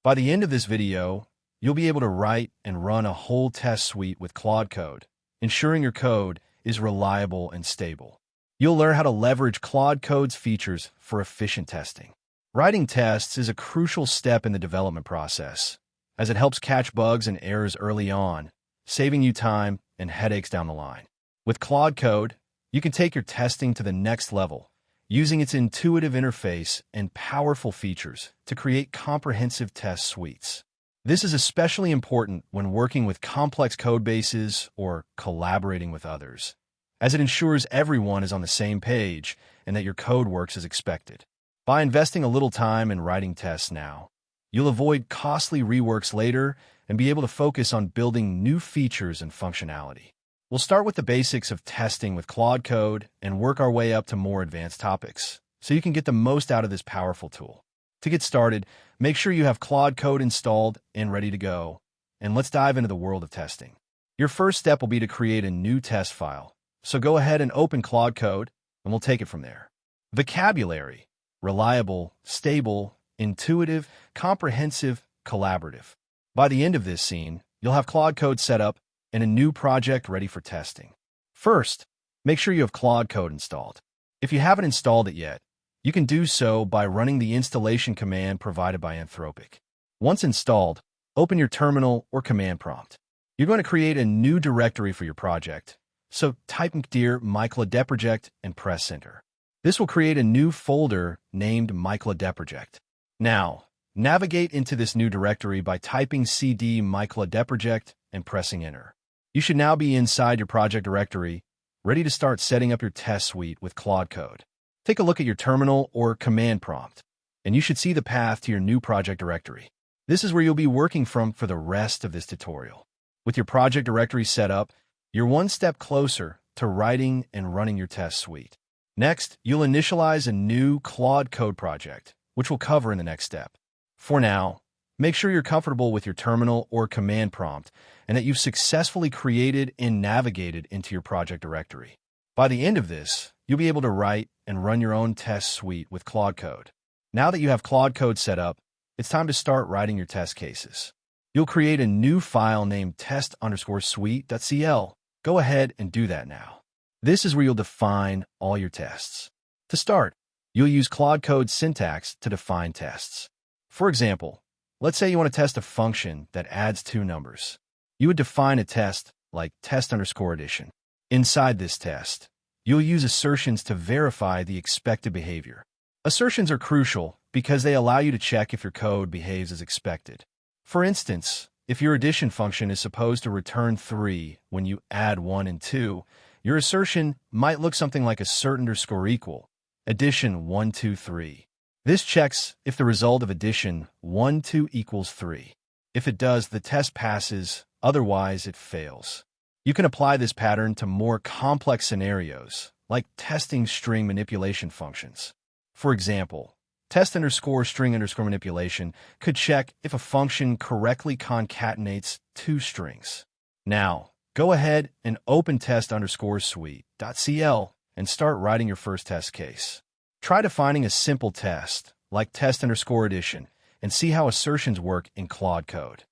By the end of this video, you'll be able to write and run a whole test suite with Claude Code, ensuring your code is reliable and stable. You'll learn how to leverage Claude Code's features for efficient testing. Writing tests is a crucial step in the development process, as it helps catch bugs and errors early on, saving you time and headaches down the line. With Claude Code, you can take your testing to the next level, using its intuitive interface and powerful features to create comprehensive test suites. This is especially important when working with complex code bases or collaborating with others, as it ensures everyone is on the same page and that your code works as expected. By investing a little time in writing tests now, you'll avoid costly reworks later and be able to focus on building new features and functionality. We'll start with the basics of testing with Claude Code and work our way up to more advanced topics, so you can get the most out of this powerful tool. To get started, make sure you have Claude Code installed and ready to go, and let's dive into the world of testing. Your first step will be to create a new test file, so go ahead and open Claude Code, and we'll take it from there. Vocabulary: reliable, stable, intuitive, comprehensive, collaborative. By the end of this scene, you'll have Claude Code set up and a new project ready for testing. First, make sure you have Claude Code installed. If you haven't installed it yet, you can do so by running the installation command provided by Anthropic. Once installed, open your terminal or command prompt. You're going to create a new directory for your project, so type dear myClaudeProject and press enter. This will create a new folder named myClaudeProject. Now, navigate into this new directory by typing cd myClaudeProject and pressing enter. You should now be inside your project directory, ready to start setting up your test suite with Claude Code. Take a look at your terminal or command prompt, and you should see the path to your new project directory. This is where you'll be working from for the rest of this tutorial. With your project directory set up, you're one step closer to writing and running your test suite. Next, you'll initialize a new Claude Code project, which we'll cover in the next step. For now, make sure you're comfortable with your terminal or command prompt and that you've successfully created and navigated into your project directory. By the end of this, you'll be able to write and run your own test suite with Claude Code. Now that you have Claude Code set up, it's time to start writing your test cases. You'll create a new file named test_suite.cl. Go ahead and do that now. This is where you'll define all your tests. To start, you'll use Claude Code's syntax to define tests. For example, let's say you want to test a function that adds two numbers. You would define a test like test_addition. Inside this test, you'll use assertions to verify the expected behavior. Assertions are crucial because they allow you to check if your code behaves as expected. For instance, if your addition function is supposed to return 3 when you add 1 and 2, your assertion might look something like assert_equal, addition 1, 2, 3. This checks if the result of addition 1, 2 equals 3. If it does, the test passes, otherwise it fails. You can apply this pattern to more complex scenarios, like testing string manipulation functions. For example, test_string_manipulation could check if a function correctly concatenates two strings. Now, go ahead and open test_suite.cl and start writing your first test case. Try defining a simple test, like test_addition, and see how assertions work in Claude Code.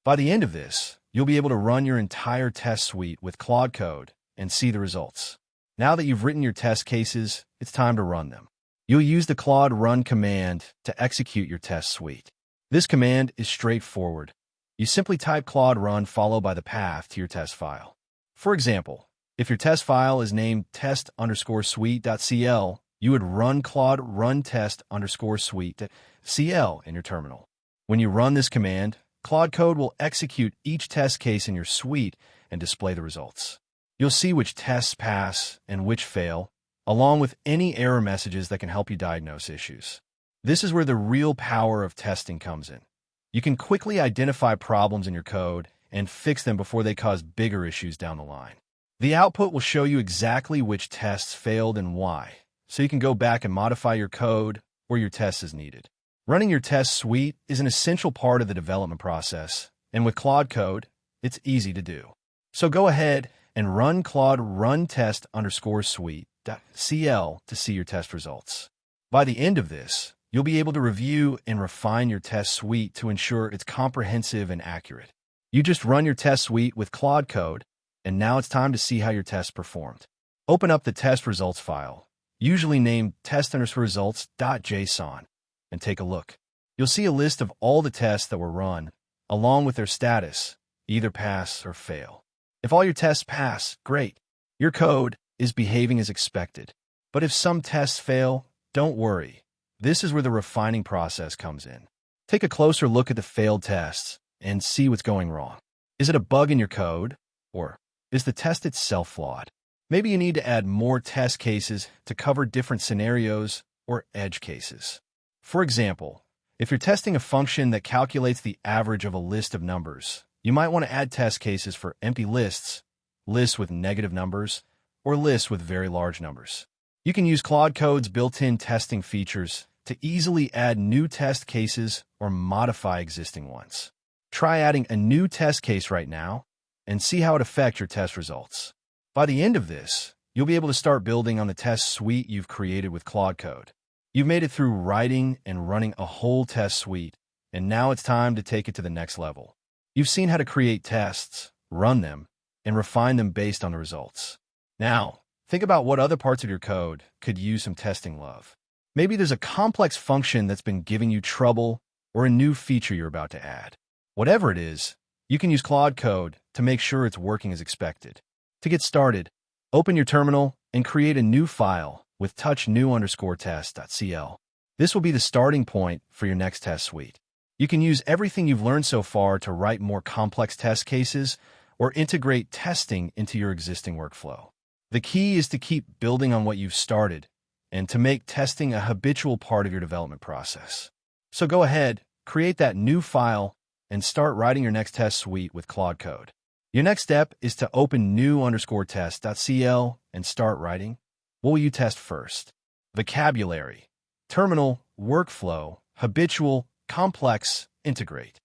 By the end of this, you'll be able to run your entire test suite with Claude Code and see the results. Now that you've written your test cases, it's time to run them. You'll use the Claude run command to execute your test suite. This command is straightforward. You simply type Claude run followed by the path to your test file. For example, if your test file is named test_suite.cl, you would run Claude run test_suite.cl in your terminal. When you run this command, Claude Code will execute each test case in your suite and display the results. You'll see which tests pass and which fail, along with any error messages that can help you diagnose issues. This is where the real power of testing comes in. You can quickly identify problems in your code and fix them before they cause bigger issues down the line. The output will show you exactly which tests failed and why, so you can go back and modify your code where your tests as needed. Running your test suite is an essential part of the development process, and with Claude Code, it's easy to do. So go ahead and run Claude run test_suite.cl to see your test results. By the end of this, you'll be able to review and refine your test suite to ensure it's comprehensive and accurate. You just run your test suite with Claude Code, and now it's time to see how your test performed. Open up the test results file, usually named test_results.json, and take a look. You'll see a list of all the tests that were run, along with their status, either pass or fail. If all your tests pass, great. Your code is behaving as expected. But if some tests fail, don't worry. This is where the refining process comes in. Take a closer look at the failed tests and see what's going wrong. Is it a bug in your code? Or is the test itself flawed? Maybe you need to add more test cases to cover different scenarios or edge cases. For example, if you're testing a function that calculates the average of a list of numbers, you might want to add test cases for empty lists, lists with negative numbers, or lists with very large numbers. You can use Claude Code's built-in testing features to easily add new test cases or modify existing ones. Try adding a new test case right now and see how it affects your test results. By the end of this, you'll be able to start building on the test suite you've created with Claude Code. You've made it through writing and running a whole test suite, and now it's time to take it to the next level. You've seen how to create tests, run them, and refine them based on the results. Now, think about what other parts of your code could use some testing love. Maybe there's a complex function that's been giving you trouble or a new feature you're about to add. Whatever it is, you can use Claude Code to make sure it's working as expected. To get started, open your terminal and create a new file with touch_new_test.cl. This will be the starting point for your next test suite. You can use everything you've learned so far to write more complex test cases or integrate testing into your existing workflow. The key is to keep building on what you've started and to make testing a habitual part of your development process. So go ahead, create that new file, and start writing your next test suite with Claude Code. Your next step is to open new_test.cl and start writing. What will you test first? Vocabulary, terminal, workflow, habitual, complex, integrate.